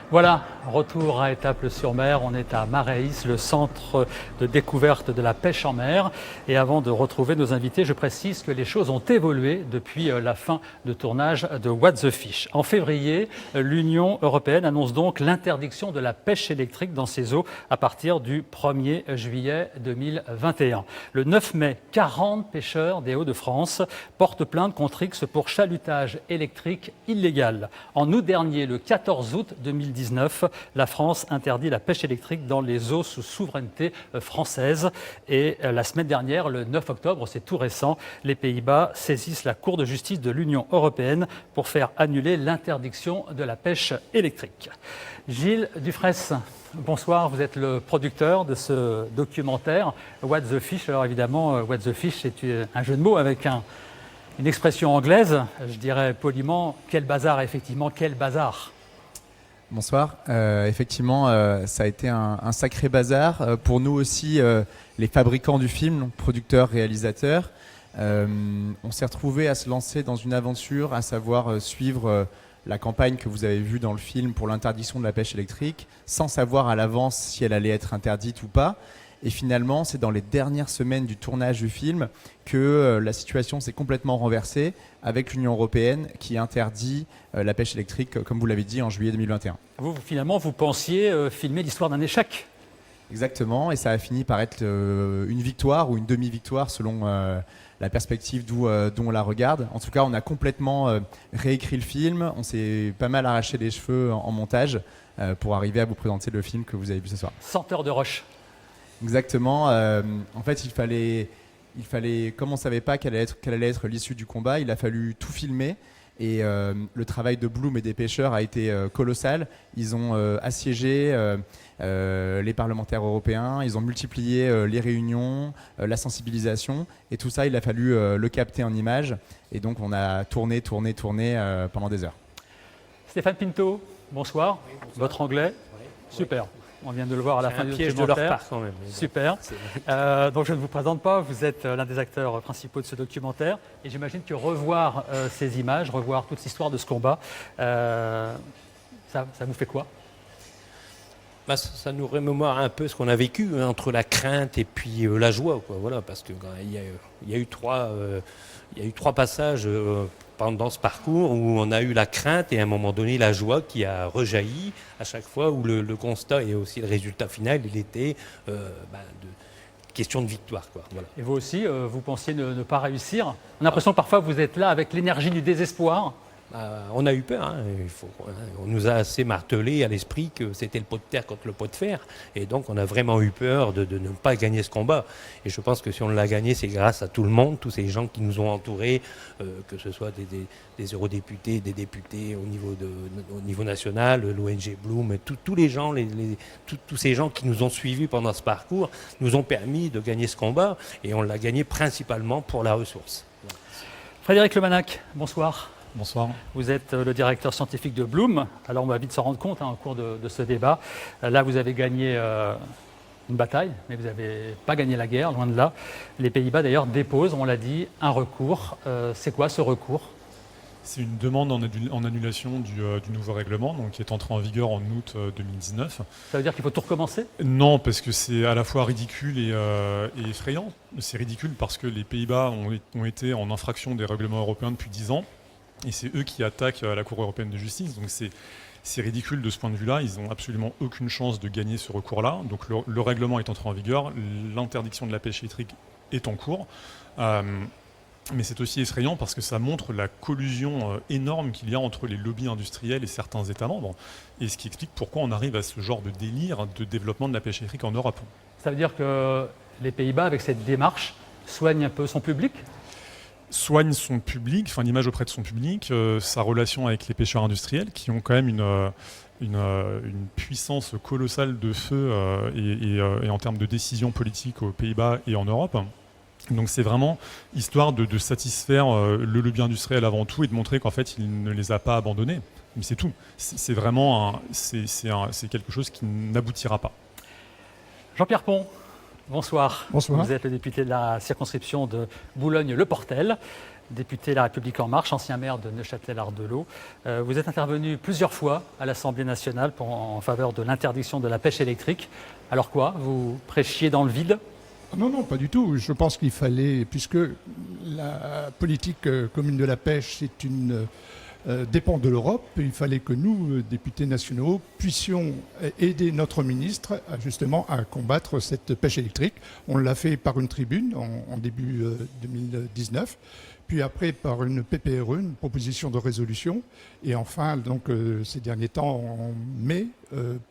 Voilà, retour à Étaples-sur-Mer. On est à Mareis, le centre de découverte de la pêche en mer. Et avant de retrouver nos invités, je précise que les choses ont évolué depuis la fin de tournage de What the Fish. En février, l'Union européenne annonce donc l'interdiction de la pêche électrique dans ses eaux à partir du 1er juillet 2021. Le 9 mai, 40 pêcheurs des Hauts-de-France portent plainte contre X pour chalutage électrique illégal. En août dernier, le 14 août 2019, la France interdit la pêche électrique dans les eaux sous souveraineté française. Et la semaine dernière, le 9 octobre, c'est tout récent, les Pays-Bas saisissent la Cour de justice de l'Union européenne pour faire annuler l'interdiction de la pêche électrique. Gilles Dufraisse, bonsoir, vous êtes le producteur de ce documentaire What the Fish. Alors évidemment, What the Fish, c'est un jeu de mots avec une expression anglaise, je dirais poliment, quel bazar, effectivement, quel bazar. Bonsoir. Effectivement, ça a été un sacré bazar. Pour nous aussi, les fabricants du film, donc producteurs, réalisateurs, on s'est retrouvés à se lancer dans une aventure, à savoir suivre la campagne que vous avez vue dans le film pour l'interdiction de la pêche électrique, sans savoir à l'avance si elle allait être interdite ou pas. Et finalement, c'est dans les dernières semaines du tournage du film que la situation s'est complètement renversée avec l'Union européenne qui interdit la pêche électrique, comme vous l'avez dit, en juillet 2021. Vous, finalement, vous pensiez filmer l'histoire d'un échec. Exactement, et ça a fini par être une victoire ou une demi-victoire selon la perspective d'où on la regarde. En tout cas, on a complètement réécrit le film, on s'est pas mal arraché les cheveux en montage pour arriver à vous présenter le film que vous avez vu ce soir. 100 heures de rush. Exactement. En fait, il fallait, comme on ne savait pas quelle allait être l'issue du combat, il a fallu tout filmer. Et le travail de Bloom et des pêcheurs a été colossal. Ils ont assiégé les parlementaires européens, ils ont multiplié les réunions, la sensibilisation. Et tout ça, il a fallu le capter en images. Et donc, on a tourné pendant des heures. Stéphane Pinto, bonsoir. Oui, bonsoir. Votre anglais, oui. Super. On vient de le voir à la fin du documentaire. De leur part quand même. Super. Donc je ne vous présente pas, vous êtes l'un des acteurs principaux de ce documentaire. Et j'imagine que revoir ces images, revoir toute l'histoire de ce combat, ça vous fait quoi ? Ça nous remémore un peu ce qu'on a vécu entre la crainte et puis la joie, quoi. Voilà, parce qu'il y a eu trois passages pendant ce parcours où on a eu la crainte et à un moment donné la joie qui a rejailli à chaque fois où le constat et aussi le résultat final, il était de question de victoire, quoi. Voilà. Et vous aussi, vous pensiez ne pas réussir ? On a l'impression que parfois vous êtes là avec l'énergie du désespoir. On a eu peur, hein. On nous a assez martelé à l'esprit que c'était le pot de terre contre le pot de fer, et donc on a vraiment eu peur de ne pas gagner ce combat. Et je pense que si on l'a gagné, c'est grâce à tout le monde, tous ces gens qui nous ont entourés, que ce soit des eurodéputés, des députés au niveau national, l'ONG Bloom, tous les gens, tous ces gens qui nous ont suivis pendant ce parcours, nous ont permis de gagner ce combat, et on l'a gagné principalement pour la ressource. Frédéric Lemanac, bonsoir. Bonsoir. Vous êtes le directeur scientifique de Bloom. Alors on va vite se rendre compte au cours de ce débat. Là, vous avez gagné une bataille, mais vous n'avez pas gagné la guerre, loin de là. Les Pays-Bas, d'ailleurs, déposent, on l'a dit, un recours. C'est quoi ce recours ? C'est une demande en annulation du nouveau règlement, donc, qui est entré en vigueur en août 2019. Ça veut dire qu'il faut tout recommencer ? Non, parce que c'est à la fois ridicule et effrayant. C'est ridicule parce que les Pays-Bas ont été en infraction des règlements européens depuis 10 ans. Et c'est eux qui attaquent la Cour européenne de justice. Donc c'est ridicule de ce point de vue-là. Ils n'ont absolument aucune chance de gagner ce recours-là. Donc le règlement est entré en vigueur. L'interdiction de la pêche électrique est en cours. Mais c'est aussi effrayant parce que ça montre la collusion énorme qu'il y a entre les lobbies industriels et certains États membres. Et ce qui explique pourquoi on arrive à ce genre de délire de développement de la pêche électrique en Europe. Ça veut dire que les Pays-Bas, avec cette démarche, soignent un peu son public ? Soigne son public, enfin l'image auprès de son public, sa relation avec les pêcheurs industriels qui ont quand même une puissance colossale de feu et en termes de décision politique aux Pays-Bas et en Europe. Donc c'est vraiment histoire de satisfaire le lobby industriel avant tout et de montrer qu'en fait il ne les a pas abandonnés. Mais c'est tout. C'est vraiment c'est quelque chose qui n'aboutira pas. Jean-Pierre Pont, Bonsoir. Bonsoir. Vous êtes le député de la circonscription de Boulogne-le-Portel, député La République En Marche, ancien maire de Neuchâtel-Ardelot. Vous êtes intervenu plusieurs fois à l'Assemblée nationale en faveur de l'interdiction de la pêche électrique. Alors quoi? Vous prêchiez dans le vide? Non, non, pas du tout. Je pense qu'il fallait, puisque la politique commune de la pêche dépend de l'Europe, il fallait que nous, députés nationaux, puissions aider notre ministre justement à combattre cette pêche électrique. On l'a fait par une tribune en début 2019, puis après par une PPRE, une proposition de résolution, et enfin donc ces derniers temps en mai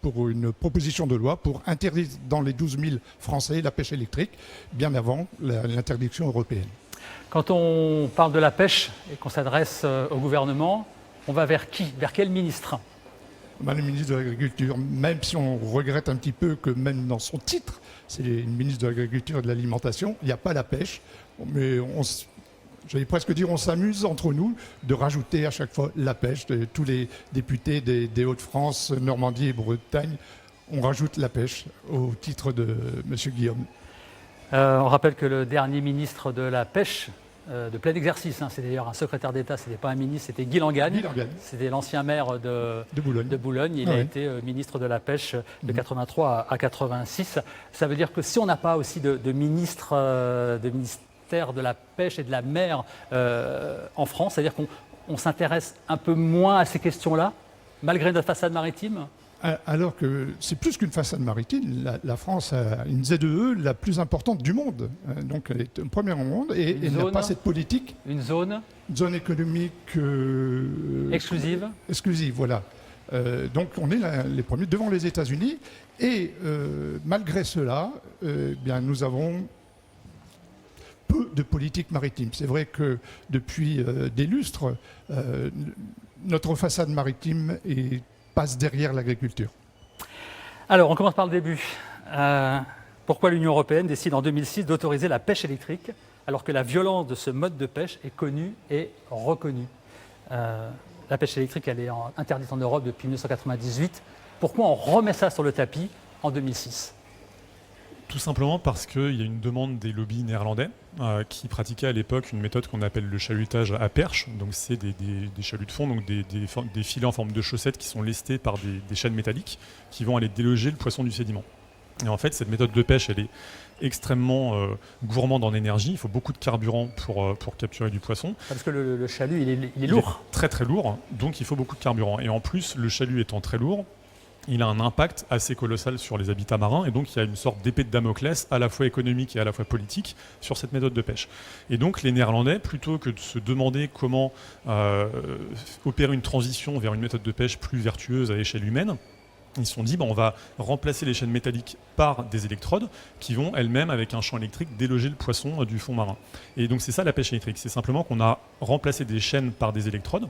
pour une proposition de loi pour interdire dans les 12 000 Français la pêche électrique, bien avant l'interdiction européenne. Quand on parle de la pêche et qu'on s'adresse au gouvernement, on va vers qui? Vers quel ministre? Le ministre de l'Agriculture, même si on regrette un petit peu que même dans son titre, c'est une ministre de l'Agriculture et de l'Alimentation, il n'y a pas la pêche. Mais j'allais presque dire, on s'amuse entre nous de rajouter à chaque fois la pêche. Tous les députés des Hauts-de-France, Normandie et Bretagne, on rajoute la pêche au titre de M. Guillaume. On rappelle que le dernier ministre de la pêche, de plein exercice, c'est d'ailleurs un secrétaire d'État, ce n'était pas un ministre, c'était Guy Langagne. C'était l'ancien maire de Boulogne. Il a été ministre de la pêche de 83 à 86. Ça veut dire que si on n'a pas aussi de ministère de la pêche et de la mer en France, c'est-à-dire qu'on s'intéresse un peu moins à ces questions-là, malgré notre façade maritime? Alors que c'est plus qu'une façade maritime, la France a une ZEE la plus importante du monde, donc elle est première au monde et elle n'a pas cette politique. Une zone économique exclusive. Exclusive, voilà. Donc on est les premiers devant les États-Unis et malgré cela, bien nous avons peu de politique maritime. C'est vrai que depuis des lustres, notre façade maritime passe derrière l'agriculture. Alors, on commence par le début. Pourquoi l'Union européenne décide en 2006 d'autoriser la pêche électrique alors que la violence de ce mode de pêche est connue et reconnue? La pêche électrique, elle est interdite en Europe depuis 1998. Pourquoi on remet ça sur le tapis en 2006? Tout simplement parce qu'il y a une demande des lobbies néerlandais qui pratiquaient à l'époque une méthode qu'on appelle le chalutage à perche. Donc c'est des chaluts de fond, donc des filets en forme de chaussettes qui sont lestés par des chaînes métalliques qui vont aller déloger le poisson du sédiment. Et en fait, cette méthode de pêche, elle est extrêmement gourmande en énergie. Il faut beaucoup de carburant pour capturer du poisson. Parce que le chalut, il est lourd. Il est très très lourd, donc il faut beaucoup de carburant. Et en plus, le chalut étant très lourd, il a un impact assez colossal sur les habitats marins et donc il y a une sorte d'épée de Damoclès à la fois économique et à la fois politique sur cette méthode de pêche. Et donc les Néerlandais, plutôt que de se demander comment opérer une transition vers une méthode de pêche plus vertueuse à échelle humaine, ils se sont dit on va remplacer les chaînes métalliques par des électrodes qui vont elles-mêmes avec un champ électrique déloger le poisson du fond marin. Et donc c'est ça la pêche électrique, c'est simplement qu'on a remplacé des chaînes par des électrodes.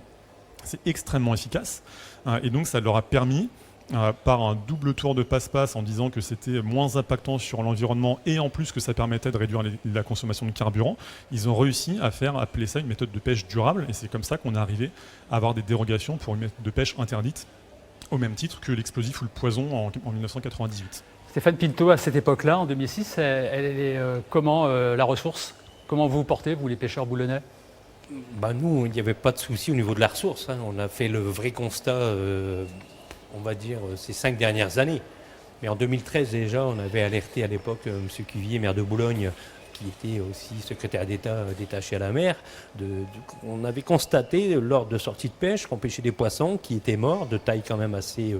C'est extrêmement efficace et donc ça leur a permis par un double tour de passe-passe en disant que c'était moins impactant sur l'environnement et en plus que ça permettait de réduire la consommation de carburant, ils ont réussi à appeler ça une méthode de pêche durable et c'est comme ça qu'on est arrivé à avoir des dérogations pour une méthode de pêche interdite au même titre que l'explosif ou le poison en 1998. Stéphane Pinto, à cette époque-là, en 2006, elle est comment la ressource? Comment vous vous portez, vous les pêcheurs boulonnais? Nous, il n'y avait pas de souci au niveau de la ressource. On a fait le vrai constat on va dire, ces 5 dernières années. Mais en 2013 déjà, on avait alerté à l'époque M. Cuvier, maire de Boulogne, qui était aussi secrétaire d'État détaché à la mer. On avait constaté lors de sorties de pêche qu'on pêchait des poissons qui étaient morts, de taille quand même assez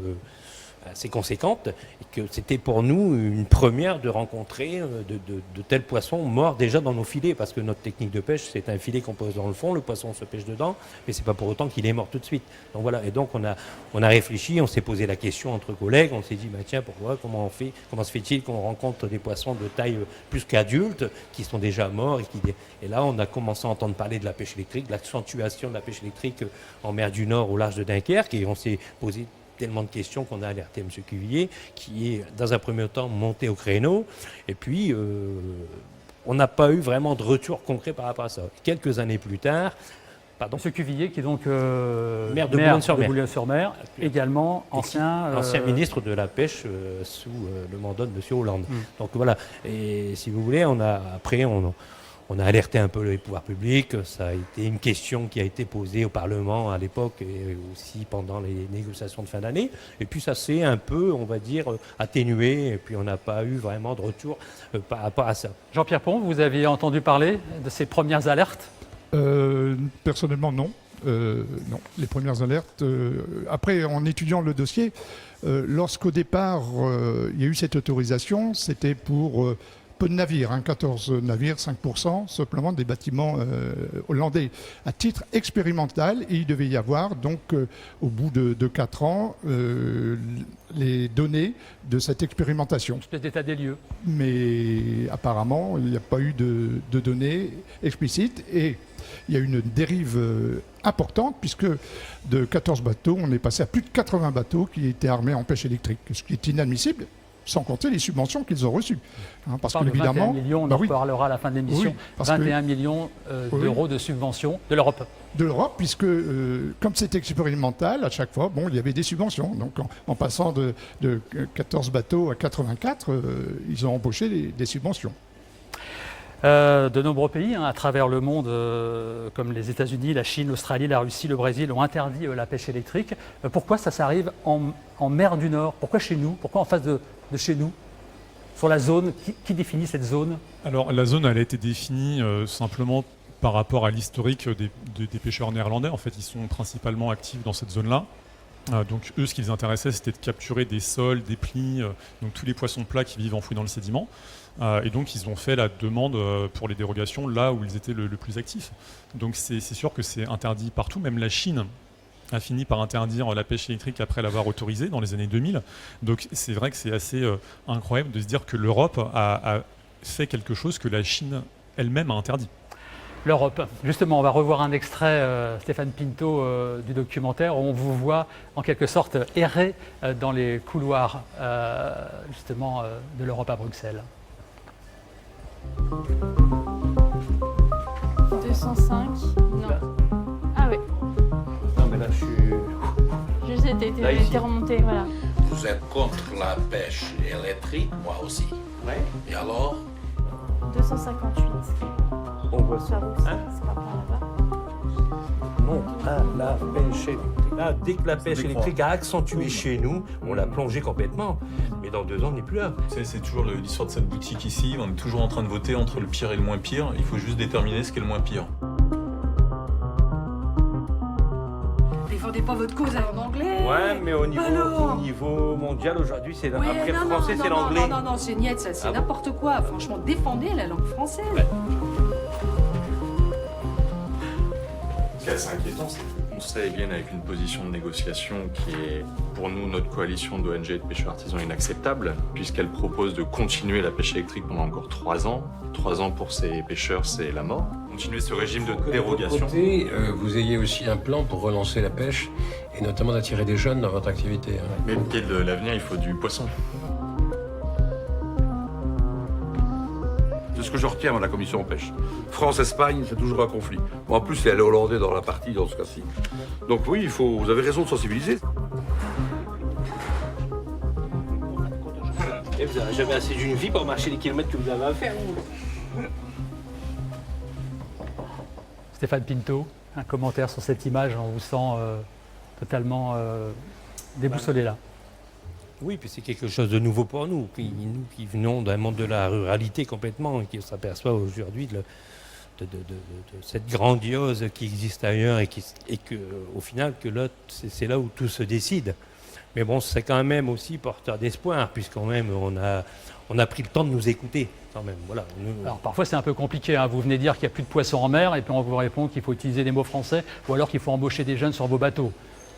conséquente, et que c'était pour nous une première de rencontrer de tels poissons morts déjà dans nos filets, parce que notre technique de pêche, c'est un filet qu'on pose dans le fond, le poisson se pêche dedans, mais c'est pas pour autant qu'il est mort tout de suite. Donc voilà, et donc on a réfléchi, on s'est posé la question entre collègues, on s'est dit tiens, pourquoi, comment se fait-il qu'on rencontre des poissons de taille plus qu'adultes qui sont déjà morts et là on a commencé à entendre parler de la pêche électrique, de l'accentuation de la pêche électrique en mer du Nord au large de Dunkerque, et on s'est posé tellement de questions qu'on a alerté M. Cuvillier, qui est dans un premier temps monté au créneau, et puis on n'a pas eu vraiment de retour concret par rapport à ça. Quelques années plus tard, Pardon. Monsieur Cuvillier, qui est donc Maire de Boulogne-sur-Mer. Boulogne-sur-Mer, également ancien ministre de la Pêche sous le mandat de M. Hollande. Donc voilà, et si vous voulez, on a alerté un peu les pouvoirs publics, ça a été une question qui a été posée au Parlement à l'époque et aussi pendant les négociations de fin d'année. Et puis ça s'est un peu, on va dire, atténué et puis on n'a pas eu vraiment de retour par rapport à ça. Jean-Pierre Pont, vous avez entendu parler de ces premières alertes ? Personnellement, non. Non, les premières alertes. Après, en étudiant le dossier, lorsqu'au départ, il y a eu cette autorisation, c'était pour peu de navires, 14 navires, 5%, simplement des bâtiments hollandais, à titre expérimental. Et il devait y avoir, donc, au bout de 4 ans, les données de cette expérimentation. Espèce d'état des lieux. Mais apparemment, il n'y a pas eu de données explicites. Et il y a une dérive importante, puisque de 14 bateaux, on est passé à plus de 80 bateaux qui étaient armés en pêche électrique, ce qui est inadmissible, sans compter les subventions qu'ils ont reçues. Parce que évidemment, 21 millions, on en reparlera à la fin de l'émission, 21 millions d'euros de subventions de l'Europe. De l'Europe, puisque comme c'était expérimental, à chaque fois, il y avait des subventions. Donc en passant de 14 bateaux à 84, ils ont embauché des subventions. De nombreux pays à travers le monde, comme les États-Unis, la Chine, l'Australie, la Russie, le Brésil, ont interdit la pêche électrique. Pourquoi ça s'arrive en mer du Nord? Pourquoi chez nous? Pourquoi en face de chez nous? Sur la zone, qui définit cette zone? Alors la zone, elle a été définie simplement par rapport à l'historique des pêcheurs néerlandais. En fait, ils sont principalement actifs dans cette zone-là. Donc eux, ce qui les intéressait, c'était de capturer des sols, des plis, donc tous les poissons plats qui vivent enfouis dans le sédiment. Et donc ils ont fait la demande pour les dérogations là où ils étaient le plus actifs. Donc c'est sûr que c'est interdit partout. Même la Chine a fini par interdire la pêche électrique après l'avoir autorisée dans les années 2000. Donc c'est vrai que c'est assez incroyable de se dire que l'Europe a fait quelque chose que la Chine elle-même a interdit. L'Europe. Justement, on va revoir un extrait, Stéphane Pinto, du documentaire où on vous voit en quelque sorte errer dans les couloirs justement de l'Europe à Bruxelles. 205. Non. Ah oui. Non mais là je suis... Juste été remonté, voilà. Vous êtes contre la pêche électrique, moi aussi. Ouais. Et alors? 258. On voit ça. Hein? C'est pas par là-bas. Non, la pêche électrique. Là, dès que la pêche électrique a accentué chez nous, on l'a plongé complètement. Mais dans 2 ans, on n'est plus là. C'est toujours l'histoire de cette boutique ici. On est toujours en train de voter entre le pire et le moins pire. Il faut juste déterminer ce qui est le moins pire. Défendez pas votre cause en anglais. Ouais, mais au niveau mondial aujourd'hui, c'est après le français, c'est l'anglais. Non, c'est niette, ça, c'est n'importe quoi. Franchement, défendez la langue française. Ouais. Ce qui est assez inquiétant, c'est que le Conseil vienne avec une position de négociation qui est, pour nous, notre coalition d'ONG et de pêcheurs artisans, inacceptable, puisqu'elle propose de continuer la pêche électrique pendant encore 3 ans. 3 ans pour ces pêcheurs, c'est la mort. Continuer ce régime de dérogation. Côté, vous ayez aussi un plan pour relancer la pêche et notamment d'attirer des jeunes dans votre activité. Mais le pied de l'avenir, il faut du poisson. C'est ce que je retiens à la commission pêche. France-Espagne, c'est toujours un conflit. Bon, en plus, il y a les Hollandais dans la partie, dans ce cas-ci. Donc oui, vous avez raison de sensibiliser. Et vous n'avez jamais assez d'une vie pour marcher les kilomètres que vous avez à faire. Stéphane Pinto, un commentaire sur cette image, on vous sent totalement déboussolé là. Oui, puis c'est quelque chose de nouveau pour nous. Puis nous qui venons d'un monde de la ruralité complètement et qui s'aperçoit aujourd'hui de cette grandiose qui existe ailleurs et que au final que là c'est là où tout se décide. Mais bon, c'est quand même aussi porteur d'espoir puisqu'on même on a pris le temps de nous écouter quand même. Voilà. Alors parfois c'est un peu compliqué. Hein. Vous venez dire qu'il n'y a plus de poissons en mer et puis on vous répond qu'il faut utiliser des mots français ou alors qu'il faut embaucher des jeunes sur vos bateaux.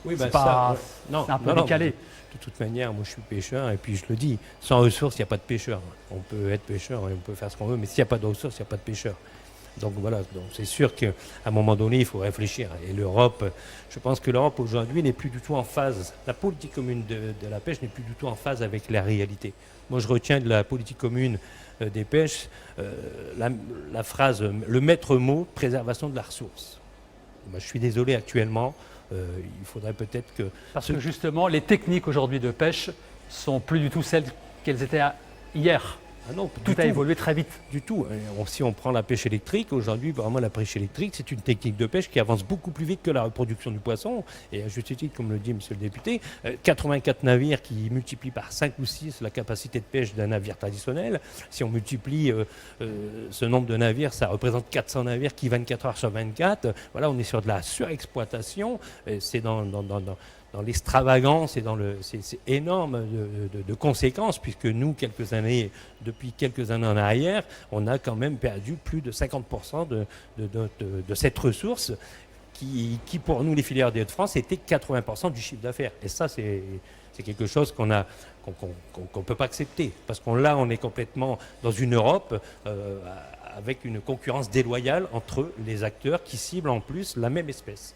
Oui, c'est un peu décalé. De toute manière, moi je suis pêcheur et puis je le dis, sans ressources, il n'y a pas de pêcheur. On peut être pêcheur et on peut faire ce qu'on veut, mais s'il n'y a pas de ressources, il n'y a pas de pêcheur. Donc voilà, donc c'est sûr qu'à un moment donné, il faut réfléchir. Et l'Europe, je pense que l'Europe aujourd'hui n'est plus du tout en phase. La politique commune de la pêche n'est plus du tout en phase avec la réalité. Moi je retiens de la politique commune des pêches la phrase, le maître mot, préservation de la ressource. Moi, je suis désolé actuellement, il faudrait peut-être que... Parce que justement, les techniques aujourd'hui de pêche sont plus du tout celles qu'elles étaient hier. Ah non, tout a évolué très vite. Du tout. Si on prend la pêche électrique, aujourd'hui, vraiment, la pêche électrique, c'est une technique de pêche qui avance beaucoup plus vite que la reproduction du poisson. Et à juste titre, comme le dit monsieur le député, 84 navires qui multiplient par 5 ou 6 la capacité de pêche d'un navire traditionnel. Si on multiplie ce nombre de navires, ça représente 400 navires qui 24 heures sur 24. Voilà, on est sur de la surexploitation. C'est dans l'extravagance et c'est énorme de conséquences, puisque nous, depuis quelques années en arrière, on a quand même perdu plus de 50% de cette ressource qui, pour nous, les filières des Hauts-de-France, était 80% du chiffre d'affaires. Et ça, c'est quelque chose qu'on ne peut pas accepter, parce on est complètement dans une Europe avec une concurrence déloyale entre les acteurs qui ciblent en plus la même espèce.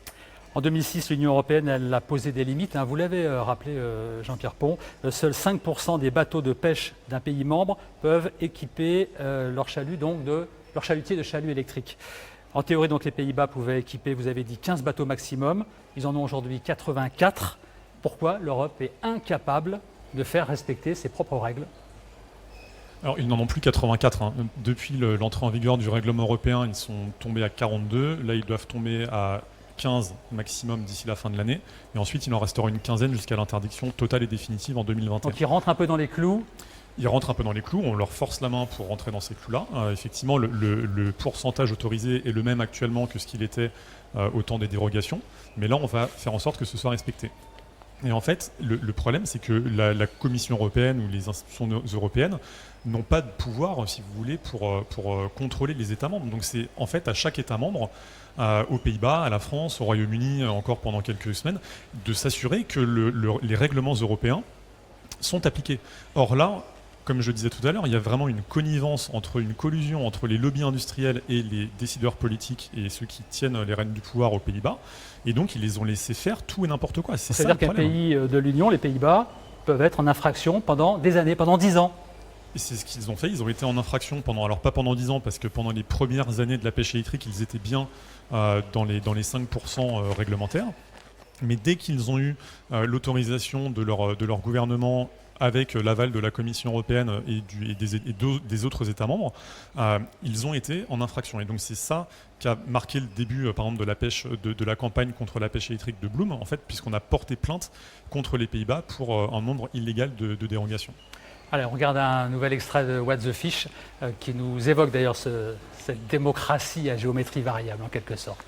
En 2006, l'Union européenne elle a posé des limites. Vous l'avez rappelé, Jean-Pierre Pont. Seuls 5% des bateaux de pêche d'un pays membre peuvent équiper leur chalutier de chalut électrique. En théorie, donc, les Pays-Bas pouvaient équiper, vous avez dit, 15 bateaux maximum. Ils en ont aujourd'hui 84. Pourquoi l'Europe est incapable de faire respecter ses propres règles ? Alors, ils n'en ont plus 84. Depuis l'entrée en vigueur du règlement européen, ils sont tombés à 42. Là, ils doivent tomber à 15 maximum d'ici la fin de l'année. Et ensuite, il en restera une quinzaine jusqu'à l'interdiction totale et définitive en 2021. Donc, ils rentrent un peu dans les clous. Ils rentrent un peu dans les clous, on leur force la main pour rentrer dans ces clous-là. Effectivement, le pourcentage autorisé est le même actuellement que ce qu'il était au temps des dérogations. Mais là, on va faire en sorte que ce soit respecté. Et en fait, le problème, c'est que la Commission européenne ou les institutions européennes n'ont pas de pouvoir, si vous voulez, pour contrôler les États membres. Donc c'est en fait à chaque État membre, aux Pays-Bas, à la France, au Royaume-Uni, encore pendant quelques semaines, de s'assurer que les règlements européens sont appliqués. Or là, comme je disais tout à l'heure, il y a vraiment une collusion entre les lobbies industriels et les décideurs politiques et ceux qui tiennent les rênes du pouvoir aux Pays-Bas. Et donc, ils les ont laissés faire tout et n'importe quoi. C'est-à-dire qu'un pays de l'Union, les Pays-Bas, peuvent être en infraction pendant des années, pendant 10 ans. Et c'est ce qu'ils ont fait. Ils ont été en infraction alors pas pendant 10 ans, parce que pendant les premières années de la pêche électrique, ils étaient bien dans les 5% réglementaires. Mais dès qu'ils ont eu l'autorisation de leur gouvernement, avec l'aval de la Commission européenne et des autres États membres, ils ont été en infraction. Et donc c'est ça qui a marqué le début, par exemple, de la pêche, de la campagne contre la pêche électrique de Bloom, en fait, puisqu'on a porté plainte contre les Pays-Bas pour un nombre illégal de dérogations. Allez, on regarde un nouvel extrait de What the Fish qui nous évoque d'ailleurs cette démocratie à géométrie variable, en quelque sorte.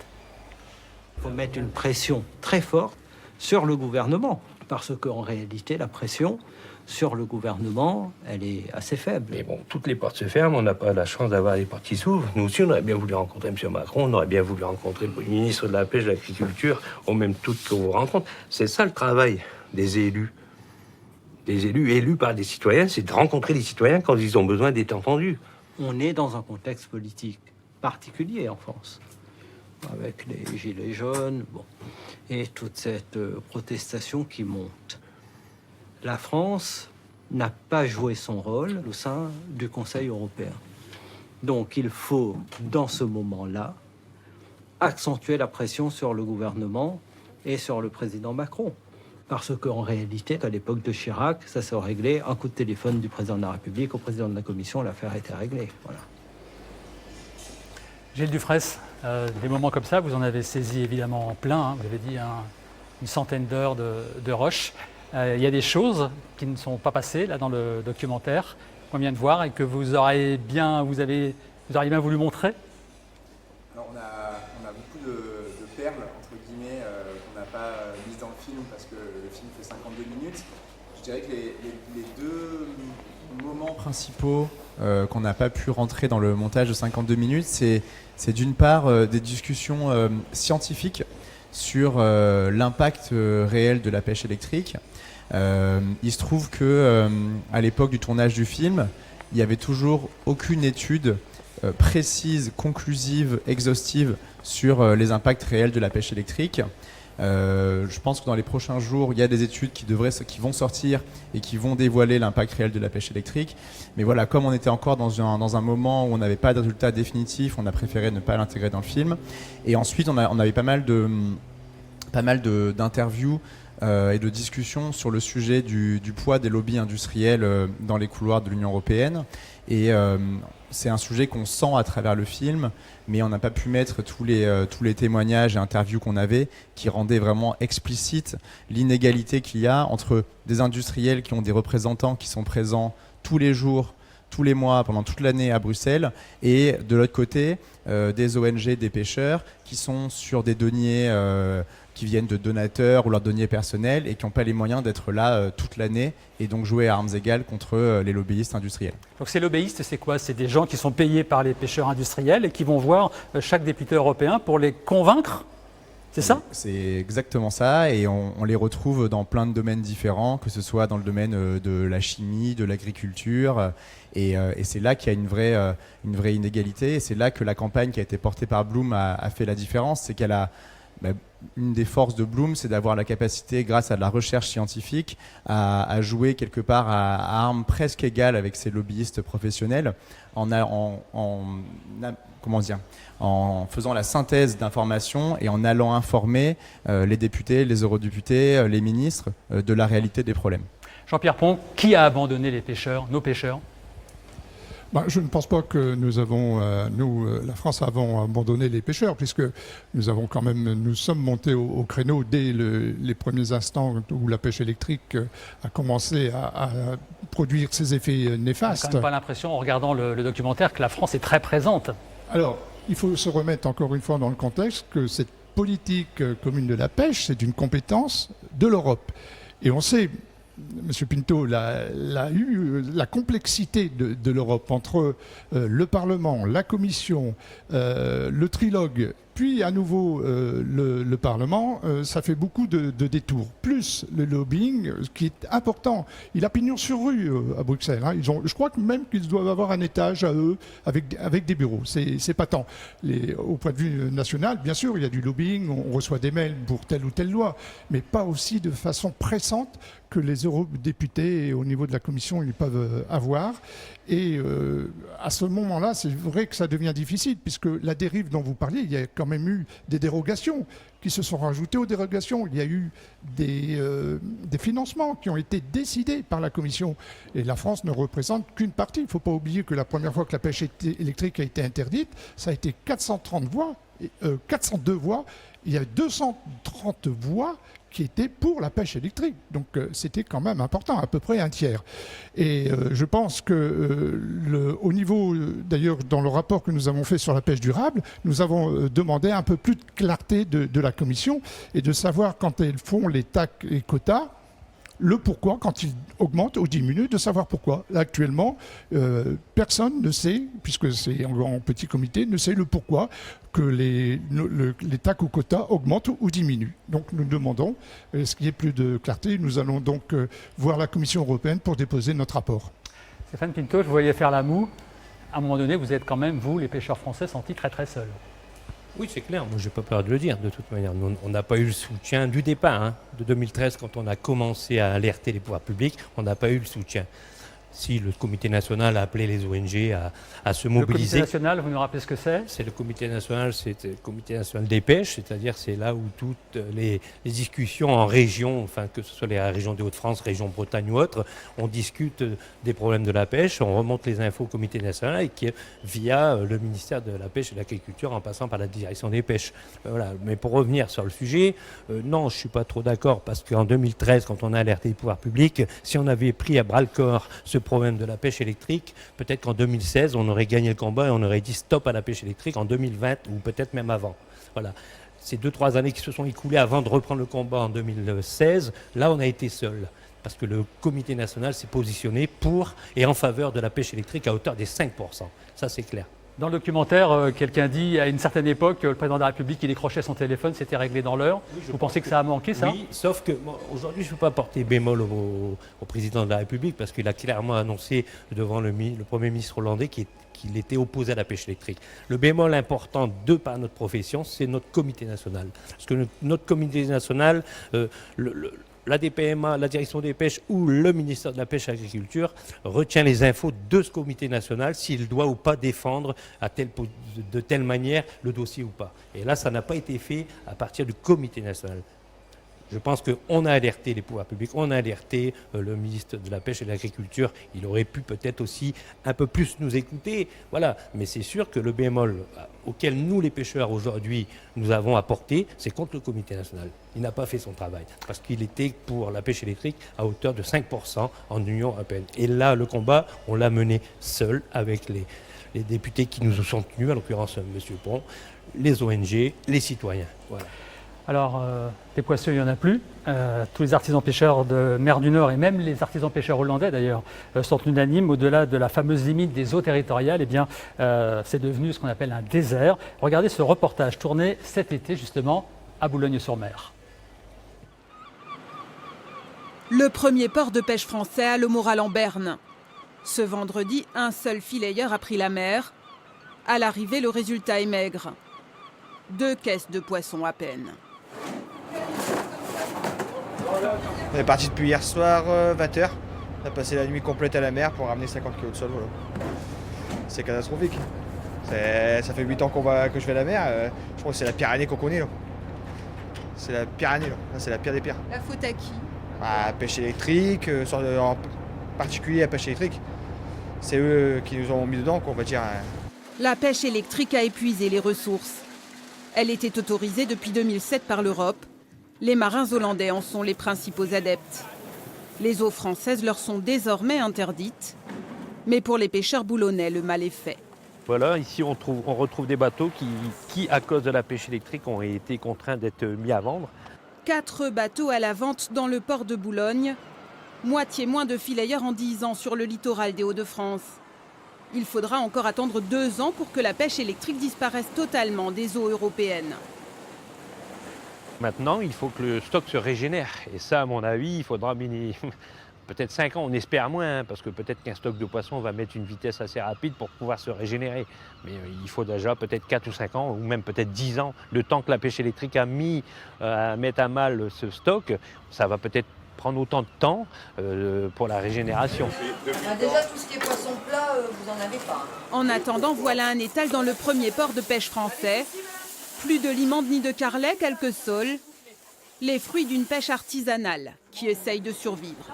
Il faut mettre une pression très forte sur le gouvernement, parce qu'en réalité, la pression sur le gouvernement, elle est assez faible. Mais bon, toutes les portes se ferment, on n'a pas la chance d'avoir les portes qui s'ouvrent. Nous aussi, on aurait bien voulu rencontrer M. Macron, on aurait bien voulu rencontrer le ministre de la Pêche, de l'Agriculture, au même titre qu'on vous rencontre. C'est ça le travail des élus. Des élus élus par des citoyens, c'est de rencontrer les citoyens quand ils ont besoin d'être entendus. On est dans un contexte politique particulier en France, avec les gilets jaunes, et toute cette protestation qui monte. La France n'a pas joué son rôle au sein du Conseil européen. Donc il faut, dans ce moment-là, accentuer la pression sur le gouvernement et sur le président Macron. Parce qu'en réalité, à l'époque de Chirac, ça s'est réglé. Un coup de téléphone du président de la République au président de la Commission, l'affaire était réglée. Voilà. Gilles Dufraisse, des moments comme ça, vous en avez saisi évidemment en plein. Vous avez dit une centaine d'heures de rush. Il y a des choses qui ne sont pas passées là dans le documentaire qu'on vient de voir et que vous auriez bien voulu montrer. Alors on a beaucoup de perles entre guillemets qu'on n'a pas mises dans le film parce que le film fait 52 minutes. Je dirais que les deux moments principaux qu'on n'a pas pu rentrer dans le montage de 52 minutes, c'est d'une part des discussions scientifiques sur l'impact réel de la pêche électrique. Il se trouve que à l'époque du tournage du film, il n'y avait toujours aucune étude précise, conclusive, exhaustive sur les impacts réels de la pêche électrique. Je pense que dans les prochains jours, il y a des études qui vont sortir et qui vont dévoiler l'impact réel de la pêche électrique. Mais voilà, comme on était encore dans un moment où on n'avait pas de résultats définitifs, on a préféré ne pas l'intégrer dans le film. Et ensuite, on avait pas mal d'interviews et de discussions sur le sujet du poids des lobbies industriels dans les couloirs de l'Union européenne. Et c'est un sujet qu'on sent à travers le film, mais on n'a pas pu mettre tous les témoignages et interviews qu'on avait qui rendaient vraiment explicite l'inégalité qu'il y a entre des industriels qui ont des représentants qui sont présents tous les jours, tous les mois, pendant toute l'année à Bruxelles, et de l'autre côté, des ONG, des pêcheurs qui sont sur des deniers qui viennent de donateurs ou leurs deniers personnels et qui n'ont pas les moyens d'être là toute l'année et donc jouer à armes égales contre les lobbyistes industriels. Donc ces lobbyistes, c'est quoi? C'est des gens qui sont payés par les pêcheurs industriels et qui vont voir chaque député européen pour les convaincre? C'est ça? C'est exactement ça, et on les retrouve dans plein de domaines différents, que ce soit dans le domaine de la chimie, de l'agriculture, et c'est là qu'il y a une vraie inégalité, et c'est là que la campagne qui a été portée par Bloom a fait la différence. C'est qu'elle a une des forces de Bloom, c'est d'avoir la capacité, grâce à de la recherche scientifique, à jouer quelque part à armes presque égales avec ces lobbyistes professionnels, en faisant la synthèse d'informations et en allant informer les députés, les eurodéputés, les ministres de la réalité des problèmes. Jean-Pierre Pont, qui a abandonné les pêcheurs, nos pêcheurs? Je ne pense pas que la France, avons abandonné les pêcheurs, puisque nous sommes montés au créneau dès les premiers instants où la pêche électrique a commencé à produire ses effets néfastes. On n'a quand même pas l'impression, en regardant le documentaire, que la France est très présente. Alors, il faut se remettre encore une fois dans le contexte que cette politique commune de la pêche, c'est une compétence de l'Europe. Et on sait, Monsieur Pinto, la complexité de l'Europe entre le Parlement, la Commission, le trilogue, puis à nouveau le Parlement, ça fait beaucoup de détours. Plus le lobbying, ce qui est important. Il a pignon sur rue à Bruxelles. Hein. Je crois que même qu'ils doivent avoir un étage à eux avec des bureaux. C'est pas tant. Au point de vue national, bien sûr, il y a du lobbying, on reçoit des mails pour telle ou telle loi, mais pas aussi de façon pressante que les eurodéputés au niveau de la Commission ils peuvent avoir. Et à ce moment-là, c'est vrai que ça devient difficile, puisque la dérive dont vous parliez, il y a quand même eu des dérogations qui se sont rajoutées aux dérogations. Il y a eu des financements qui ont été décidés par la Commission. Et la France ne représente qu'une partie. Il ne faut pas oublier que la première fois que la pêche électrique a été interdite, ça a été 402 voix. Il y a 230 voix qui étaient pour la pêche électrique. Donc c'était quand même important, à peu près un tiers. Et je pense que au niveau, d'ailleurs dans le rapport que nous avons fait sur la pêche durable, nous avons demandé un peu plus de clarté de la Commission et de savoir quand elles font les TAC et quotas, le pourquoi, quand ils augmentent ou diminuent, de savoir pourquoi. Là, actuellement, personne ne sait, puisque c'est en petit comité, ne sait le pourquoi que les TAC ou quotas augmentent ou diminuent. Donc nous demandons ce qu'il y ait plus de clarté. Nous allons donc voir la Commission européenne pour déposer notre rapport. Stéphane Pinto, je vous voyais faire la moue. À un moment donné, vous êtes quand même, vous, les pêcheurs français, sentis très très seuls. Oui, c'est clair. Moi, je n'ai pas peur de le dire, de toute manière. Nous, on n'a pas eu le soutien du départ. De 2013, quand on a commencé à alerter les pouvoirs publics, on n'a pas eu le soutien. Si le comité national a appelé les ONG à se mobiliser. Le comité national, vous nous rappelez ce que c'est? C'est le comité national, c'est le comité national des pêches, c'est-à-dire c'est là où toutes les discussions en région, enfin que ce soit les régions des Hauts-de-France, région Bretagne ou autres, on discute des problèmes de la pêche, on remonte les infos au comité national et qui via le ministère de la Pêche et de l'Agriculture en passant par la direction des pêches. Voilà. Mais pour revenir sur le sujet, non, je ne suis pas trop d'accord parce qu'en 2013, quand on a alerté les pouvoirs publics, si on avait pris à bras-le-corps ce problème de la pêche électrique, peut-être qu'en 2016, on aurait gagné le combat et on aurait dit stop à la pêche électrique en 2020 ou peut-être même avant. Voilà. Ces 2-3 années qui se sont écoulées avant de reprendre le combat en 2016, là on a été seul. Parce que le comité national s'est positionné pour et en faveur de la pêche électrique à hauteur des 5%. Ça c'est clair. Dans le documentaire, quelqu'un dit à une certaine époque, le président de la République, il décrochait son téléphone, c'était réglé dans l'heure. Vous pensez que ça a manqué, ça? Oui, sauf que aujourd'hui, je ne peux pas porter bémol au président de la République parce qu'il a clairement annoncé devant le Premier ministre hollandais qu'il était opposé à la pêche électrique. Le bémol important de par notre profession, c'est notre comité national. Parce que notre comité national, la DPMA, la direction des pêches ou le ministère de la Pêche et de l'Agriculture retient les infos de ce comité national s'il doit ou pas défendre de telle manière le dossier ou pas. Et là, ça n'a pas été fait à partir du comité national. Je pense qu'on a alerté les pouvoirs publics, on a alerté le ministre de la Pêche et de l'Agriculture. Il aurait pu peut-être aussi un peu plus nous écouter. Voilà. Mais c'est sûr que le bémol auquel nous, les pêcheurs, aujourd'hui, nous avons apporté, c'est contre le comité national. Il n'a pas fait son travail parce qu'il était pour la pêche électrique à hauteur de 5% en Union européenne. Et là, le combat, on l'a mené seul avec les députés qui nous sont tenus, en l'occurrence M. Pont, les ONG, les citoyens. Voilà. Alors, des poissons, il n'y en a plus. Tous les artisans pêcheurs de mer du Nord et même les artisans pêcheurs hollandais d'ailleurs sont unanimes. Au-delà de la fameuse limite des eaux territoriales, eh bien, c'est devenu ce qu'on appelle un désert. Regardez ce reportage tourné cet été justement à Boulogne-sur-Mer. Le premier port de pêche français à Le Moral en Berne. Ce vendredi, un seul filayeur a pris la mer. À l'arrivée, le résultat est maigre. 2 caisses de poissons à peine. On est parti depuis hier soir, 20h. On a passé la nuit complète à la mer pour ramener 50 kg de sol. Voilà. C'est catastrophique. Ça fait 8 ans que je vais à la mer. Je crois que c'est la pire année qu'on connaît. Là. C'est la pire année. Là. C'est la pire des pires. La faute à qui? À pêche électrique, en particulier à pêche électrique. C'est eux qui nous ont mis dedans, on va dire. La pêche électrique a épuisé les ressources. Elle était autorisée depuis 2007 par l'Europe. Les marins hollandais en sont les principaux adeptes. Les eaux françaises leur sont désormais interdites. Mais pour les pêcheurs boulonnais, le mal est fait. Voilà, ici on retrouve des bateaux qui, à cause de la pêche électrique, ont été contraints d'être mis à vendre. 4 bateaux à la vente dans le port de Boulogne. Moitié moins de filayeurs en 10 ans sur le littoral des Hauts-de-France. Il faudra encore attendre 2 ans pour que la pêche électrique disparaisse totalement des eaux européennes. Maintenant, il faut que le stock se régénère. Et ça, à mon avis, il faudra peut-être 5 ans. On espère moins, parce que peut-être qu'un stock de poissons va mettre une vitesse assez rapide pour pouvoir se régénérer. Mais il faut déjà peut-être 4 ou 5 ans, ou même peut-être 10 ans. Le temps que la pêche électrique a mis à mettre à mal ce stock, ça va peut-être prendre autant de temps pour la régénération. Déjà, tout ce qui est poisson plat, vous n'en avez pas. En attendant, voilà un étal dans le premier port de pêche français. Plus de limande ni de carlet, quelques sols. Les fruits d'une pêche artisanale qui essaye de survivre.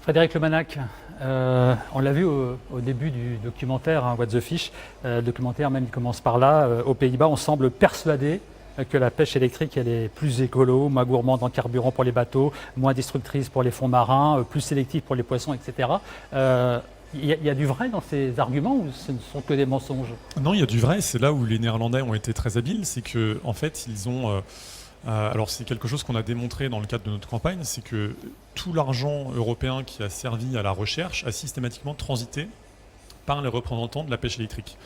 Frédéric Lemanac, on l'a vu au début du documentaire, What the Fish. Le documentaire même il commence par là. Aux Pays-Bas, on semble persuadé que la pêche électrique elle est plus écolo, moins gourmande en carburant pour les bateaux, moins destructrice pour les fonds marins, plus sélective pour les poissons, etc. Il y a du vrai dans ces arguments ou ce ne sont que des mensonges? Non, il y a du vrai. C'est là où les Néerlandais ont été très habiles. C'est qu'en fait, ils ont... alors c'est quelque chose qu'on a démontré dans le cadre de notre campagne, c'est que tout l'argent européen qui a servi à la recherche a systématiquement transité par les représentants de la pêche électrique.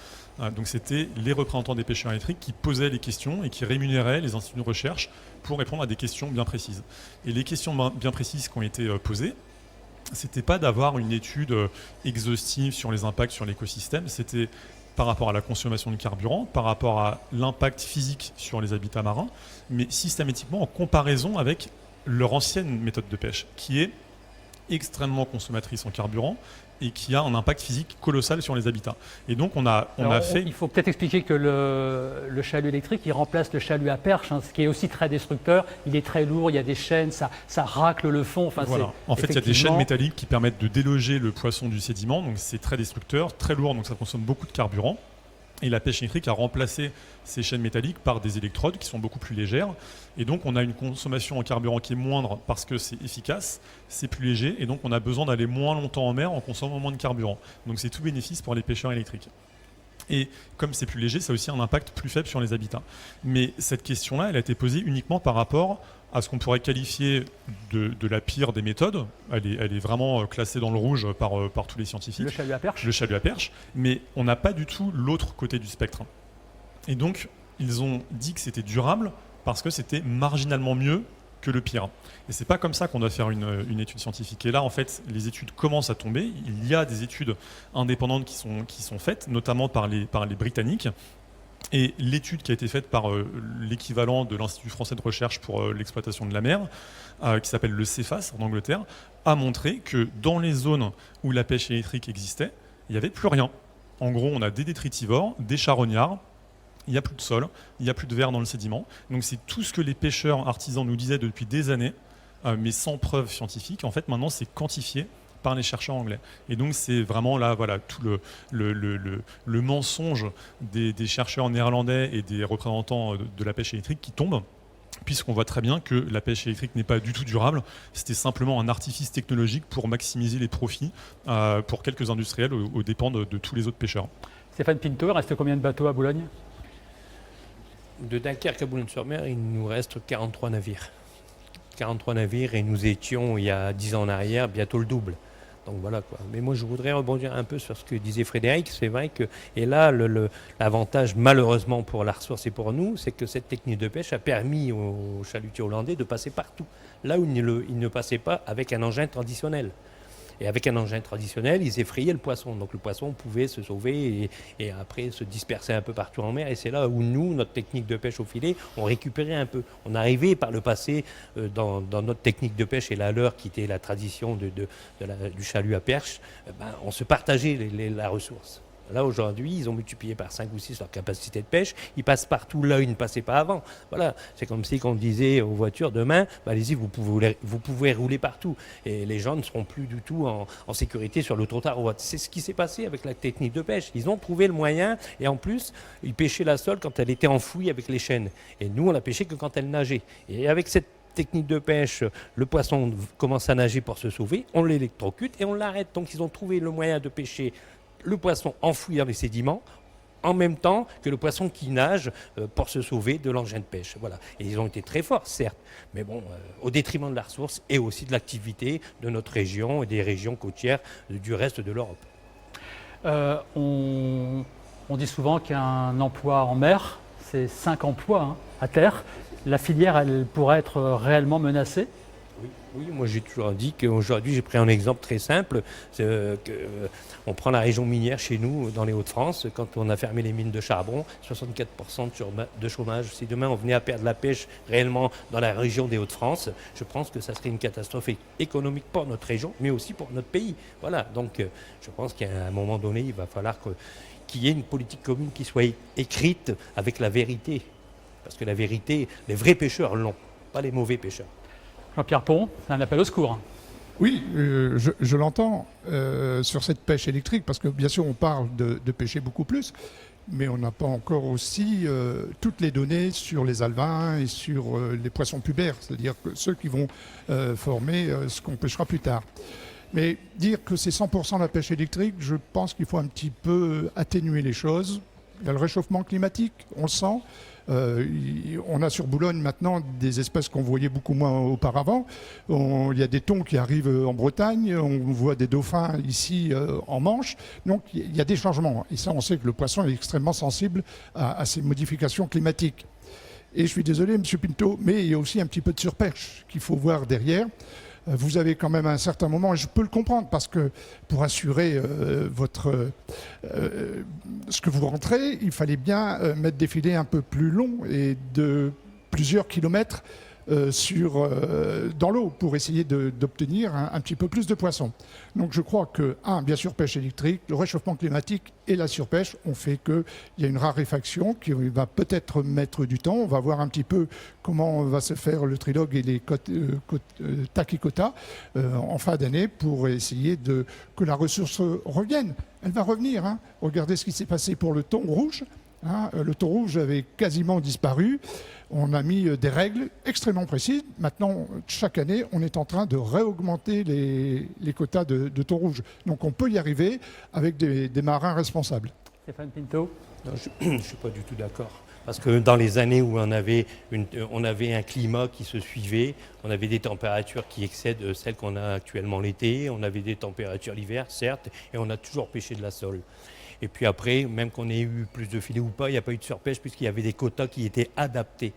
Donc c'était les représentants des pêcheurs électriques qui posaient les questions et qui rémunéraient les instituts de recherche pour répondre à des questions bien précises. Et les questions bien précises qui ont été posées, c'était pas d'avoir une étude exhaustive sur les impacts sur l'écosystème, c'était par rapport à la consommation de carburant, par rapport à l'impact physique sur les habitats marins, mais systématiquement en comparaison avec leur ancienne méthode de pêche, qui est extrêmement consommatrice en carburant et qui a un impact physique colossal sur les habitats. Et donc on a fait... Il faut peut-être expliquer que le chalut électrique, il remplace le chalut à perche, ce qui est aussi très destructeur. Il est très lourd, il y a des chaînes, ça racle le fond. Enfin, voilà. En fait, il y a des chaînes métalliques qui permettent de déloger le poisson du sédiment, donc c'est très destructeur, très lourd, donc ça consomme beaucoup de carburant. Et la pêche électrique a remplacé ces chaînes métalliques par des électrodes qui sont beaucoup plus légères. Et donc on a une consommation en carburant qui est moindre parce que c'est efficace, c'est plus léger, et donc on a besoin d'aller moins longtemps en mer en consommant moins de carburant. Donc c'est tout bénéfice pour les pêcheurs électriques. Et comme c'est plus léger, ça a aussi un impact plus faible sur les habitats. Mais cette question-là, elle a été posée uniquement par rapport à ce qu'on pourrait qualifier de la pire des méthodes. Elle est vraiment classée dans le rouge par tous les scientifiques. Le chalut à perche. Le chalut à perche. Mais on n'a pas du tout l'autre côté du spectre. Et donc, ils ont dit que c'était durable parce que c'était marginalement mieux que le pire. Et c'est pas comme ça qu'on doit faire une étude scientifique. Et là, en fait, les études commencent à tomber. Il y a des études indépendantes qui sont faites, notamment par les Britanniques. Et l'étude qui a été faite par l'équivalent de l'Institut français de recherche pour l'exploitation de la mer, qui s'appelle le CEPHAS en Angleterre, a montré que dans les zones où la pêche électrique existait, il n'y avait plus rien. En gros, on a des détritivores, des charognards, il n'y a plus de sol, il n'y a plus de verre dans le sédiment. Donc c'est tout ce que les pêcheurs artisans nous disaient depuis des années, mais sans preuve scientifique. En fait, maintenant, c'est quantifié par les chercheurs anglais. Et donc c'est vraiment là, voilà, tout le mensonge des chercheurs néerlandais et des représentants de la pêche électrique qui tombe, puisqu'on voit très bien que la pêche électrique n'est pas du tout durable. C'était simplement un artifice technologique pour maximiser les profits pour quelques industriels aux dépens de tous les autres pêcheurs. Stéphane Pinto, il reste combien de bateaux à Boulogne ? De Dunkerque à Boulogne-sur-Mer, il nous reste 43 navires. 43 navires et nous étions, il y a 10 ans en arrière, bientôt le double. Donc voilà quoi. Mais moi je voudrais rebondir un peu sur ce que disait Frédéric. C'est vrai que, et là l'avantage malheureusement pour la ressource et pour nous, c'est que cette technique de pêche a permis aux chalutiers hollandais de passer partout. Là où ils ne passaient pas avec un engin traditionnel. Et avec un engin traditionnel, ils effrayaient le poisson. Donc le poisson pouvait se sauver et après se disperser un peu partout en mer. Et c'est là où nous, notre technique de pêche au filet, on récupérait un peu. On arrivait par le passé dans notre technique de pêche et la leur, qui était la tradition du chalut à perche, on se partageait la ressource. Là, aujourd'hui, ils ont multiplié par 5 ou 6 leur capacité de pêche. Ils passent partout là où ils ne passaient pas avant. Voilà, c'est comme si on disait aux voitures, demain, allez-y, vous pouvez rouler partout. Et les gens ne seront plus du tout en sécurité sur le trottoir. C'est ce qui s'est passé avec la technique de pêche. Ils ont trouvé le moyen et en plus, ils pêchaient la sole quand elle était enfouie avec les chaînes. Et nous, on la pêchait que quand elle nageait. Et avec cette technique de pêche, le poisson commence à nager pour se sauver, on l'électrocute et on l'arrête. Donc, ils ont trouvé le moyen de pêcher le poisson enfoui dans les sédiments, en même temps que le poisson qui nage pour se sauver de l'engin de pêche. Voilà. Et ils ont été très forts, certes, mais bon, au détriment de la ressource et aussi de l'activité de notre région et des régions côtières du reste de l'Europe. On dit souvent qu'un emploi en mer, c'est 5 emplois à terre. La filière, elle pourrait être réellement menacée ? Oui, moi j'ai toujours dit qu'aujourd'hui, j'ai pris un exemple très simple, on prend la région minière chez nous, dans les Hauts-de-France, quand on a fermé les mines de charbon, 64% de chômage. Si demain on venait à perdre la pêche réellement dans la région des Hauts-de-France, je pense que ça serait une catastrophe économique pour notre région, mais aussi pour notre pays. Voilà, donc je pense qu'à un moment donné, il va falloir qu'il y ait une politique commune qui soit écrite avec la vérité. Parce que la vérité, les vrais pêcheurs l'ont, pas les mauvais pêcheurs. Jean-Pierre Pont, c'est un appel au secours. Oui, je l'entends sur cette pêche électrique, parce que bien sûr on parle de pêcher beaucoup plus, mais on n'a pas encore aussi toutes les données sur les alevins et sur les poissons pubères, c'est-à-dire que ceux qui vont former ce qu'on pêchera plus tard. Mais dire que c'est 100% la pêche électrique, je pense qu'il faut un petit peu atténuer les choses. Il y a le réchauffement climatique, on le sent. On a sur Boulogne maintenant des espèces qu'on voyait beaucoup moins auparavant. Il y a des thons qui arrivent en Bretagne, on voit des dauphins ici en Manche. Donc il y a des changements. Et ça, on sait que le poisson est extrêmement sensible à ces modifications climatiques. Et je suis désolé, M. Pinto, mais il y a aussi un petit peu de surpêche qu'il faut voir derrière. Vous avez quand même à un certain moment, et je peux le comprendre, parce que pour assurer ce que vous rentrez, il fallait bien mettre des filets un peu plus longs et de plusieurs kilomètres dans l'eau pour essayer d'obtenir un petit peu plus de poissons. Donc je crois que, bien sûr, pêche électrique, le réchauffement climatique et la surpêche ont fait qu'il y a une raréfaction qui va peut-être mettre du temps. On va voir un petit peu comment va se faire le trilogue et les TAC et quotas en fin d'année pour essayer que la ressource revienne. Elle va revenir. Regardez ce qui s'est passé pour le thon rouge. Le thon rouge avait quasiment disparu. On a mis des règles extrêmement précises. Maintenant, chaque année, on est en train de réaugmenter les quotas de thon rouge. Donc on peut y arriver avec des marins responsables. Stéphane Pinto ? Non, je ne suis pas du tout d'accord. Parce que dans les années où on avait un climat qui se suivait, on avait des températures qui excèdent celles qu'on a actuellement l'été, on avait des températures l'hiver, certes, et on a toujours pêché de la sole. Et puis après, même qu'on ait eu plus de filets ou pas, il n'y a pas eu de surpêche puisqu'il y avait des quotas qui étaient adaptés.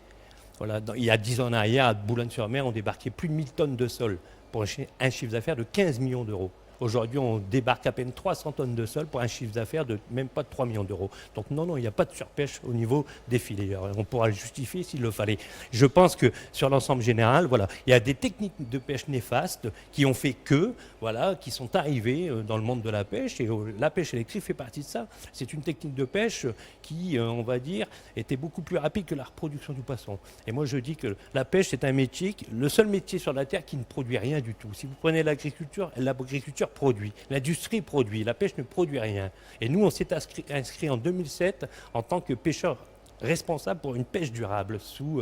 Voilà, il y a 10 ans en arrière, à Boulogne-sur-Mer, on débarquait plus de 1000 tonnes de sole pour un chiffre d'affaires de 15 millions d'euros. Aujourd'hui, on débarque à peine 300 tonnes de sol pour un chiffre d'affaires de même pas de 3 millions d'euros. Donc non, il n'y a pas de surpêche au niveau des filets. On pourra le justifier s'il le fallait. Je pense que sur l'ensemble général, voilà, il y a des techniques de pêche néfastes qui ont fait qui sont arrivées dans le monde de la pêche. Et la pêche électrique fait partie de ça. C'est une technique de pêche qui, on va dire, était beaucoup plus rapide que la reproduction du poisson. Et moi, je dis que la pêche, c'est un métier, le seul métier sur la Terre qui ne produit rien du tout. Si vous prenez l'agriculture produit, l'industrie produit, la pêche ne produit rien. Et nous, on s'est inscrit en 2007 en tant que pêcheur responsable pour une pêche durable sous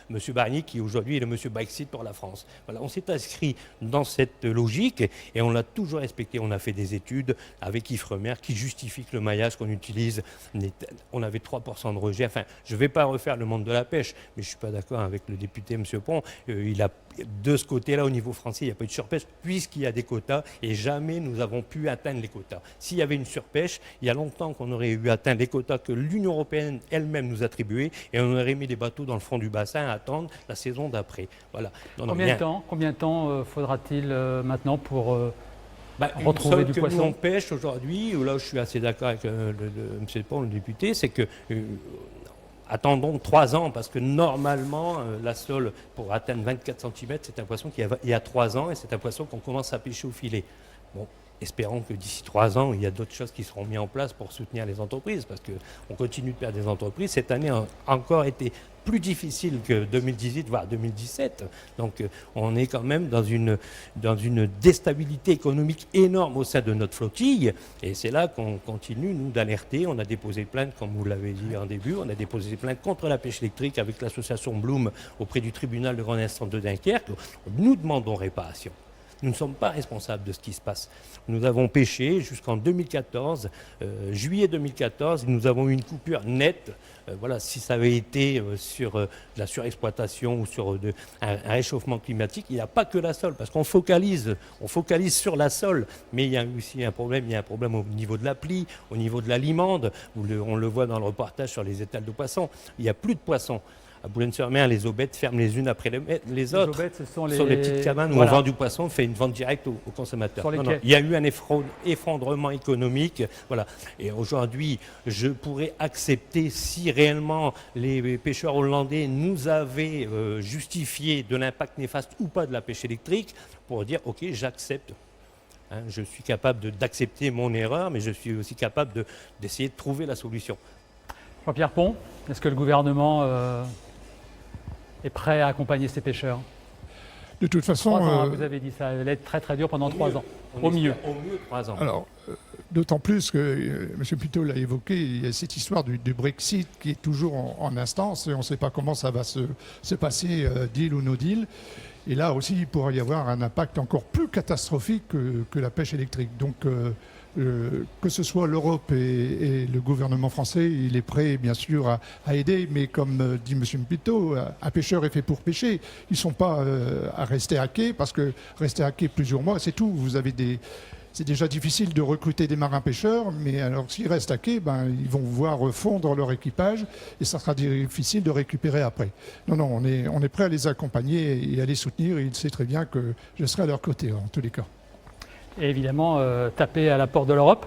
M. Barnier, qui aujourd'hui est le M. Brexit pour la France. Voilà, on s'est inscrit dans cette logique et on l'a toujours respecté. On a fait des études avec Ifremer qui justifient que le maillage qu'on utilise, on avait 3% de rejet. Enfin, je ne vais pas refaire le monde de la pêche, mais je ne suis pas d'accord avec le député M. Pont. De ce côté-là, au niveau français, il n'y a pas eu de surpêche puisqu'il y a des quotas et jamais nous avons pu atteindre les quotas. S'il y avait une surpêche, il y a longtemps qu'on aurait eu atteint les quotas que l'Union européenne elle-même nous attribués et on aurait mis des bateaux dans le fond du bassin à attendre la saison d'après. Voilà. Combien de temps faudra-t-il maintenant pour retrouver du poisson? On pêche aujourd'hui, là je suis assez d'accord avec M. Pont, le député, c'est que attendons 3 ans parce que normalement la sole pour atteindre 24 cm c'est un poisson qui il y a 3 ans et c'est un poisson qu'on commence à pêcher au filet. Bon. Espérons que d'ici 3 ans, il y a d'autres choses qui seront mises en place pour soutenir les entreprises, parce qu'on continue de perdre des entreprises. Cette année a encore été plus difficile que 2018, voire 2017. Donc on est quand même dans une déstabilité économique énorme au sein de notre flottille. Et c'est là qu'on continue, nous, d'alerter. On a déposé plainte, comme vous l'avez dit en début, on a déposé plainte contre la pêche électrique avec l'association Bloom auprès du tribunal de grande instance de Dunkerque. Nous demandons réparation. Nous ne sommes pas responsables de ce qui se passe. Nous avons pêché jusqu'en 2014, juillet 2014, nous avons eu une coupure nette. Si ça avait été sur la surexploitation ou sur un réchauffement climatique, il n'y a pas que la sole, parce qu'on focalise sur la sole, mais il y a aussi un problème, au niveau de la plie, au niveau de la limande, on le voit dans le reportage sur les étals de poissons, il n'y a plus de poissons. À Boulogne-sur-Mer, les aubettes ferment les unes après les autres. Les aubettes, ce sont les petites cabanes où on vend du poisson, on fait une vente directe aux consommateurs. Il y a eu un effondrement économique. Voilà. Et aujourd'hui, je pourrais accepter si réellement les pêcheurs hollandais nous avaient justifié de l'impact néfaste ou pas de la pêche électrique pour dire ok, j'accepte. Je suis capable d'accepter mon erreur, mais je suis aussi capable d'essayer de trouver la solution. Jean-Pierre Pont, est-ce que le gouvernement est prêt à accompagner ces pêcheurs? De toute façon... 3 ans, vous avez dit ça allait être très très dur pendant 3 ans. Au mieux 3 ans. Alors, d'autant plus que, M. Pitot l'a évoqué, il y a cette histoire du Brexit qui est toujours en instance et on ne sait pas comment ça va se passer, deal ou no deal. Et là aussi, il pourrait y avoir un impact encore plus catastrophique que la pêche électrique. Donc, que ce soit l'Europe et le gouvernement français, il est prêt bien sûr à aider, mais comme dit M. Pitot, un pêcheur est fait pour pêcher. Ils ne sont pas à rester à quai, parce que rester à quai plusieurs mois, c'est tout. C'est déjà difficile de recruter des marins pêcheurs, mais alors s'ils restent à quai, ils vont voir fondre leur équipage et ça sera difficile de récupérer après. Non, on est prêt à les accompagner et à les soutenir et il sait très bien que je serai à leur côté en tous les cas. Et évidemment, taper à la porte de l'Europe.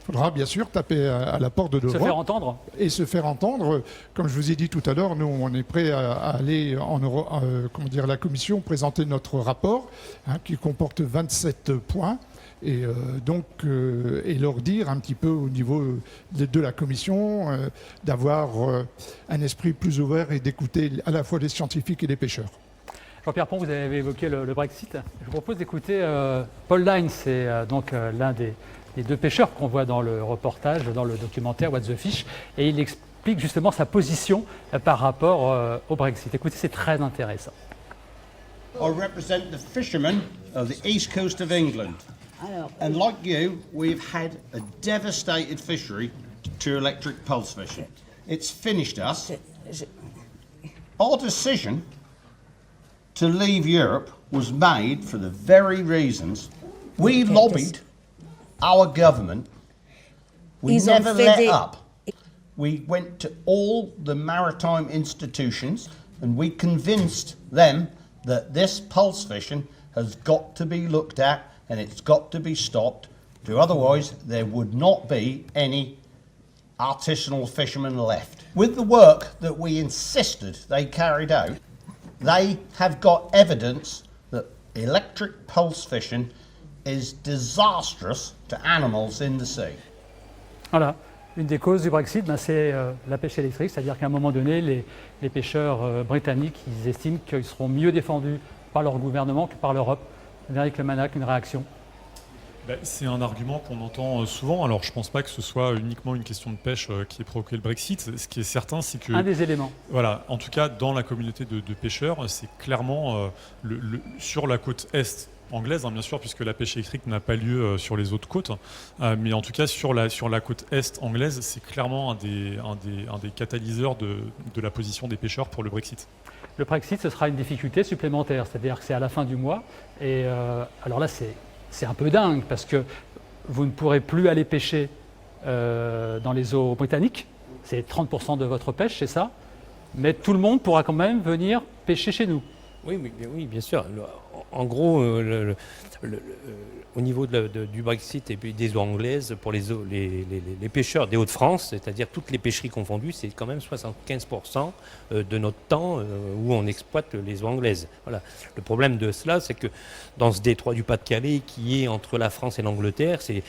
Il faudra bien sûr taper à la porte de l'Europe. Se faire entendre. Et se faire entendre. Comme je vous ai dit tout à l'heure, nous, on est prêt à aller en Europe, la Commission présenter notre rapport qui comporte 27 points. Et et leur dire un petit peu au niveau de la Commission d'avoir un esprit plus ouvert et d'écouter à la fois les scientifiques et les pêcheurs. Jean-Pierre Pont, vous avez évoqué le Brexit. Je vous propose d'écouter Paul Line, c'est l'un des 2 pêcheurs qu'on voit dans le reportage, dans le documentaire What the Fish, et il explique justement sa position par rapport au Brexit. Écoutez, c'est très intéressant. I represent the fishermen of the east coast of England. And like you, we've had a devastated fishery to electric pulse fishing. It's finished us, Our decision to leave Europe was made for the very reasons we lobbied our government. We Ils ont never fait let des- up. We went to all the maritime institutions and we convinced them that this pulse fishing has got to be looked at and it's got to be stopped. Otherwise, there would not be any artisanal fishermen left. With the work that we insisted they carried out, they have got evidence that electric pulse fishing is disastrous to animals in the sea. Voilà. Une des causes du Brexit, c'est la pêche électrique, c'est-à-dire qu'à un moment donné, les pêcheurs britanniques, ils estiment qu'ils seront mieux défendus par leur gouvernement que par l'Europe. Eric Lemanac, une réaction? C'est un argument qu'on entend souvent. Alors, je ne pense pas que ce soit uniquement une question de pêche qui ait provoqué le Brexit. Ce qui est certain, c'est que... Un des éléments. Voilà, en tout cas, dans la communauté de pêcheurs, c'est clairement sur la côte est anglaise, bien sûr, puisque la pêche électrique n'a pas lieu sur les autres côtes. Mais en tout cas, sur la côte est anglaise, c'est clairement un des catalyseurs de la position des pêcheurs pour le Brexit. Le Brexit, ce sera une difficulté supplémentaire, c'est-à-dire que c'est à la fin du mois. Et alors là, c'est un peu dingue, parce que vous ne pourrez plus aller pêcher dans les eaux britanniques. C'est 30% de votre pêche, c'est ça. Mais tout le monde pourra quand même venir pêcher chez nous. Oui, bien sûr. En gros, au niveau du Brexit et puis des eaux anglaises, pour les pêcheurs des Hauts-de-France, c'est-à-dire toutes les pêcheries confondues, c'est quand même 75% de notre temps où on exploite les eaux anglaises. Voilà. Le problème de cela, c'est que dans ce détroit du Pas-de-Calais, qui est entre la France et l'Angleterre, c'est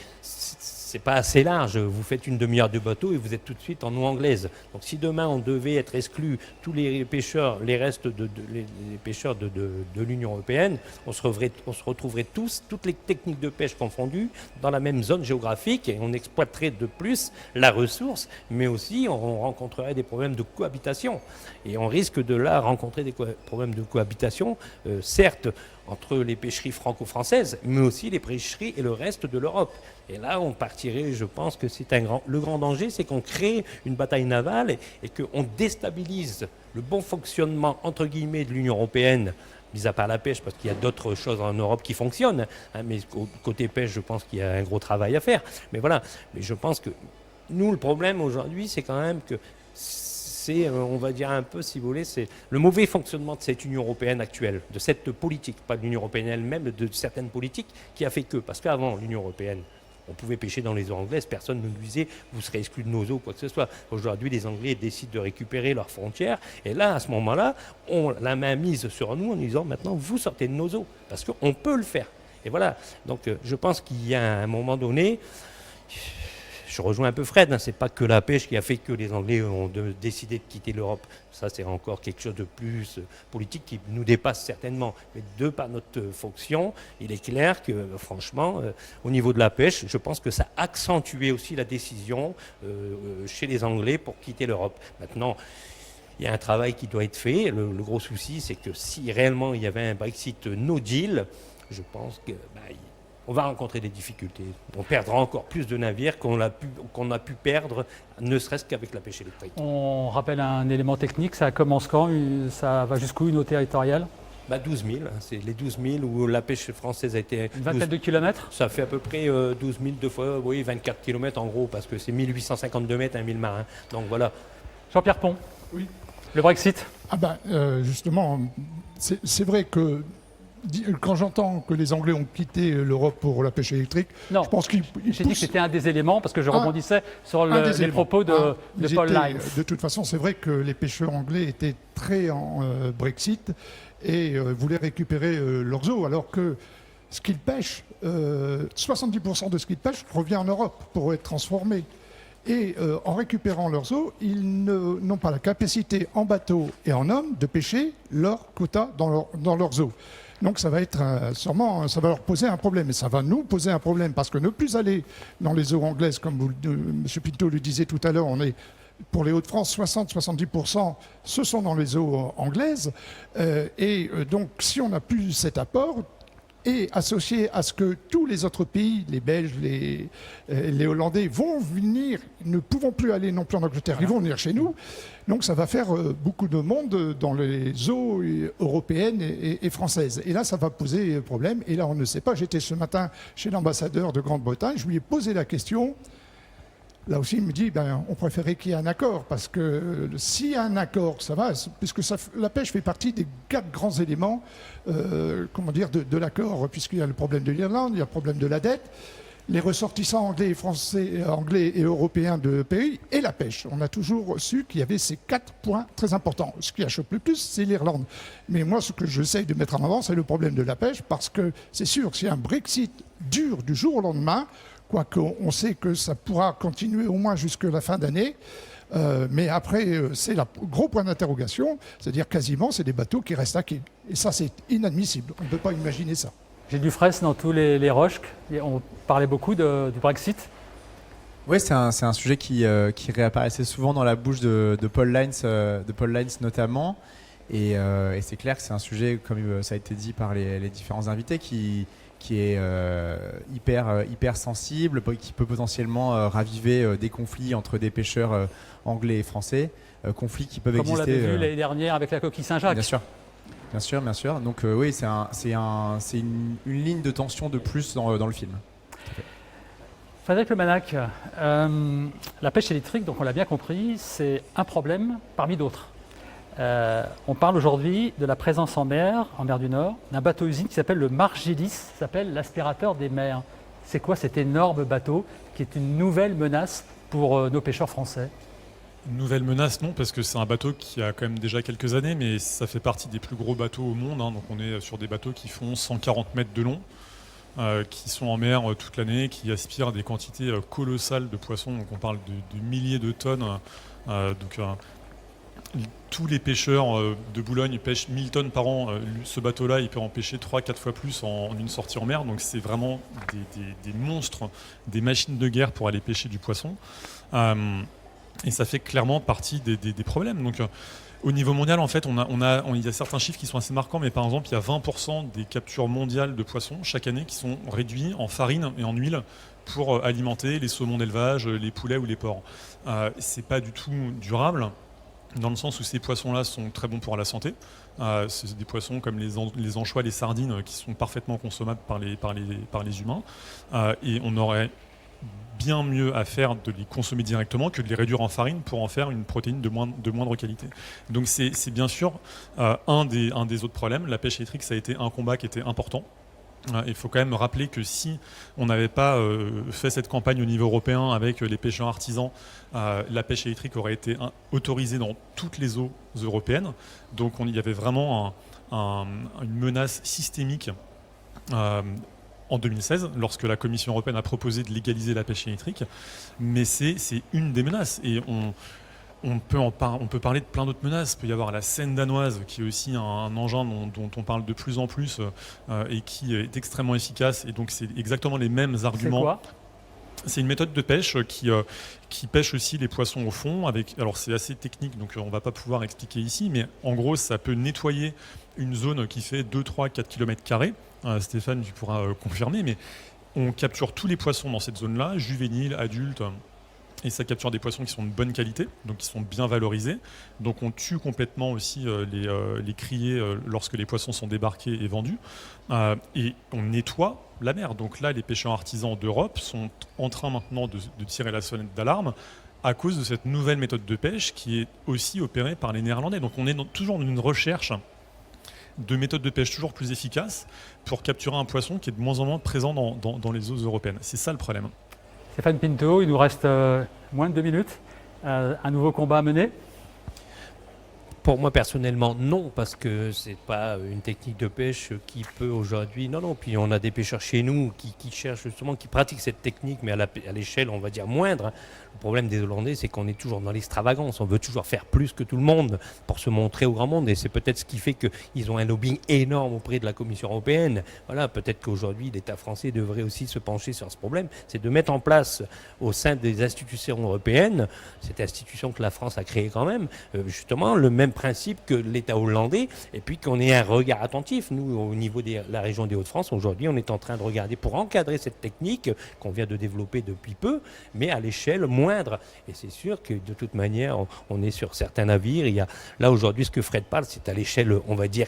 pas assez large. Vous faites une demi-heure de bateau et vous êtes tout de suite en eau anglaise. Donc si demain on devait être exclu tous les pêcheurs, les restes les pêcheurs de l'Union européenne, on se retrouverait tous, toutes les techniques de pêche confondues, dans la même zone géographique et on exploiterait de plus la ressource, mais aussi on rencontrerait des problèmes de cohabitation. Et on risque de là rencontrer des problèmes de cohabitation, certes, entre les pêcheries franco-françaises, mais aussi les pêcheries et le reste de l'Europe. Et là, on partirait, je pense que le grand danger, c'est qu'on crée une bataille navale et qu'on déstabilise le bon fonctionnement, entre guillemets, de l'Union européenne, mis à part la pêche, parce qu'il y a d'autres choses en Europe qui fonctionnent. Mais côté pêche, je pense qu'il y a un gros travail à faire. Mais voilà, mais je pense que nous, le problème aujourd'hui, c'est quand même que on va dire un peu, si vous voulez, c'est le mauvais fonctionnement de cette Union européenne actuelle, de cette politique, pas de l'Union européenne elle-même, de certaines politiques, qui a fait que, parce qu'avant l'Union européenne, on pouvait pêcher dans les eaux anglaises, personne ne nous disait vous serez exclus de nos eaux, quoi que ce soit. Aujourd'hui, les Anglais décident de récupérer leurs frontières, et là, à ce moment-là, on la main mise sur nous en disant maintenant vous sortez de nos eaux, parce qu'on peut le faire. Et voilà, donc je pense qu'il y a un moment donné. Je rejoins un peu Fred, c'est pas que la pêche qui a fait que les Anglais ont décidé de quitter l'Europe. Ça, c'est encore quelque chose de plus politique qui nous dépasse certainement. Mais de par notre fonction, il est clair que, franchement, au niveau de la pêche, je pense que ça a accentué aussi la décision chez les Anglais pour quitter l'Europe. Maintenant, il y a un travail qui doit être fait. Le gros souci, c'est que si réellement il y avait un Brexit no deal, je pense que on va rencontrer des difficultés. On perdra encore plus de navires qu'on a pu perdre, ne serait-ce qu'avec la pêche électrique. On rappelle un élément technique, ça commence quand? Ça va jusqu'où, une eau territoriale? 12 000, c'est les 12 000 où la pêche française a été... Une vingtaine de kilomètres? Ça fait à peu près 12 000, deux fois, oui, 24 km en gros, parce que c'est 1852 mètres, un 1000 marins. Donc voilà. Jean-Pierre Pont, oui. Le Brexit? Justement, c'est vrai que quand j'entends que les Anglais ont quitté l'Europe pour la pêche électrique, non, je pense qu'ils j'ai dit que c'était un des éléments, parce que je rebondissais sur les propos de Paul Lyons. De toute façon, c'est vrai que les pêcheurs anglais étaient très en Brexit et voulaient récupérer leurs eaux, alors que ce qu'ils pêchent, 70% de ce qu'ils pêchent revient en Europe pour être transformé. Et en récupérant leurs eaux, ils n'ont pas la capacité en bateau et en hommes de pêcher leur quota dans leurs eaux. Donc ça va être sûrement, ça va leur poser un problème, et ça va nous poser un problème, parce que ne plus aller dans les eaux anglaises, comme M. Pinto le disait tout à l'heure, on est pour les Hauts-de-France, 60-70%, ce sont dans les eaux anglaises, et donc si on n'a plus cet apport, et associé à ce que tous les autres pays, les Belges, les Hollandais, vont venir, ne pouvons plus aller non plus en Angleterre, ils vont venir chez nous. Donc ça va faire beaucoup de monde dans les eaux européennes et françaises. Et là, ça va poser problème. Et là, on ne sait pas. J'étais ce matin chez l'ambassadeur de Grande-Bretagne, je lui ai posé la question. Là aussi, il me dit, on préférait qu'il y ait un accord, parce que s'il y a un accord, ça va, puisque la pêche fait partie des 4 grands éléments de l'accord, puisqu'il y a le problème de l'Irlande, il y a le problème de la dette, les ressortissants anglais et français, anglais et européens de pays, et la pêche. On a toujours su qu'il y avait ces 4 points très importants. Ce qui achoppe le plus, c'est l'Irlande. Mais moi, ce que j'essaye de mettre en avant, c'est le problème de la pêche, parce que c'est sûr, si un Brexit dure du jour au lendemain, quoique on sait que ça pourra continuer au moins jusqu'à la fin d'année. Mais après, c'est le gros point d'interrogation, c'est-à-dire quasiment, c'est des bateaux qui restent à quai. Et ça, c'est inadmissible. On ne peut pas imaginer ça. J'ai du fraise dans tous les roches. On parlait beaucoup du Brexit. Oui, c'est un sujet qui réapparaissait souvent dans la bouche de Paul Lines notamment. Et c'est clair que c'est un sujet, comme ça a été dit par les différents invités, qui est hyper sensible, qui peut potentiellement raviver des conflits entre des pêcheurs anglais et français, conflits qui peuvent exister. Comme on l'avait vu l'année dernière avec la coquille Saint-Jacques. Bien sûr. Donc oui, c'est une ligne de tension de plus dans le film. Frédéric Lemanac, la pêche électrique, donc on l'a bien compris, c'est un problème parmi d'autres. On parle aujourd'hui de la présence en mer du Nord, d'un bateau-usine qui s'appelle le Margilis, qui s'appelle l'aspirateur des mers. C'est quoi cet énorme bateau qui est une nouvelle menace pour nos pêcheurs français ? Une nouvelle menace, non, parce que c'est un bateau qui a quand même déjà quelques années, mais ça fait partie des plus gros bateaux au monde. Donc on est sur des bateaux qui font 140 mètres de long, qui sont en mer toute l'année, qui aspirent des quantités colossales de poissons. Donc on parle de milliers de tonnes. Tous les pêcheurs de Boulogne pêchent 1000 tonnes par an. Ce bateau-là, il peut en pêcher 3-4 fois plus en une sortie en mer. Donc c'est vraiment des monstres, des machines de guerre pour aller pêcher du poisson. Et ça fait clairement partie des problèmes. Donc au niveau mondial, en fait, il y a certains chiffres qui sont assez marquants, mais par exemple, il y a 20% des captures mondiales de poissons chaque année qui sont réduits en farine et en huile pour alimenter les saumons d'élevage, les poulets ou les porcs. C'est pas du tout durable, dans le sens où ces poissons-là sont très bons pour la santé. C'est des poissons comme les anchois, les sardines, qui sont parfaitement consommables par les humains. Et on aurait bien mieux à faire de les consommer directement que de les réduire en farine pour en faire une protéine de moindre qualité. Donc c'est bien sûr un des autres problèmes. La pêche électrique, ça a été un combat qui était important. Il faut quand même rappeler que si on n'avait pas fait cette campagne au niveau européen avec les pêcheurs artisans, la pêche électrique aurait été autorisée dans toutes les eaux européennes. Donc il y avait vraiment une menace systémique en 2016, lorsque la Commission européenne a proposé de légaliser la pêche électrique. Mais c'est une des menaces. Et on peut parler de plein d'autres menaces. Il peut y avoir la Seine danoise, qui est aussi un engin dont on parle de plus en plus et qui est extrêmement efficace. Et donc, c'est exactement les mêmes arguments. C'est quoi ? C'est une méthode de pêche qui pêche aussi les poissons au fond. Alors, c'est assez technique, donc on ne va pas pouvoir expliquer ici. Mais en gros, ça peut nettoyer une zone qui fait 2, 3, 4 km². Stéphane, tu pourras confirmer. Mais on capture tous les poissons dans cette zone-là, juvéniles, adultes. Et ça capture des poissons qui sont de bonne qualité, donc qui sont bien valorisés. Donc on tue complètement aussi les criées lorsque les poissons sont débarqués et vendus. Et on nettoie la mer. Donc là, les pêcheurs artisans d'Europe sont en train maintenant de tirer la sonnette d'alarme à cause de cette nouvelle méthode de pêche qui est aussi opérée par les Néerlandais. Donc on est toujours dans une recherche de méthodes de pêche toujours plus efficaces pour capturer un poisson qui est de moins en moins présent dans les eaux européennes. C'est ça le problème. Stéphane Pinto, il nous reste moins de 2 minutes. Un nouveau combat à mener ? Pour moi, personnellement, non, parce que c'est pas une technique de pêche qui peut aujourd'hui... Non, puis on a des pêcheurs chez nous qui cherchent justement, qui pratiquent cette technique, mais à l'échelle, on va dire, moindre. Le problème des Hollandais, c'est qu'on est toujours dans l'extravagance. On veut toujours faire plus que tout le monde pour se montrer au grand monde. Et c'est peut-être ce qui fait qu'ils ont un lobbying énorme auprès de la Commission européenne. Voilà, peut-être qu'aujourd'hui, l'État français devrait aussi se pencher sur ce problème. C'est de mettre en place, au sein des institutions européennes, cette institution que la France a créée quand même, justement, le même même principe que l'État hollandais, et puis qu'on ait un regard attentif. Nous, au niveau de la région des Hauts-de-France, aujourd'hui, on est en train de regarder pour encadrer cette technique qu'on vient de développer depuis peu, mais à l'échelle moindre. Et c'est sûr que de toute manière, on est sur certains navires. Il y a, là, aujourd'hui, ce que Fred parle, c'est à l'échelle, on va dire,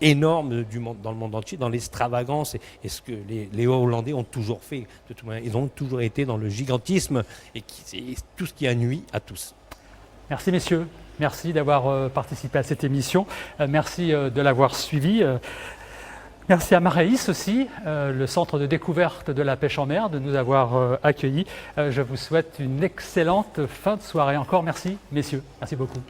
énorme du monde, dans le monde entier, dans l'extravagance, et ce que les Hollandais ont toujours fait. De toute manière, ils ont toujours été dans le gigantisme, et c'est tout ce qui a nui à tous. Merci messieurs, merci d'avoir participé à cette émission, merci de l'avoir suivi. Merci à Maréis aussi, le centre de découverte de la pêche en mer, de nous avoir accueillis. Je vous souhaite une excellente fin de soirée. Encore merci messieurs, merci beaucoup.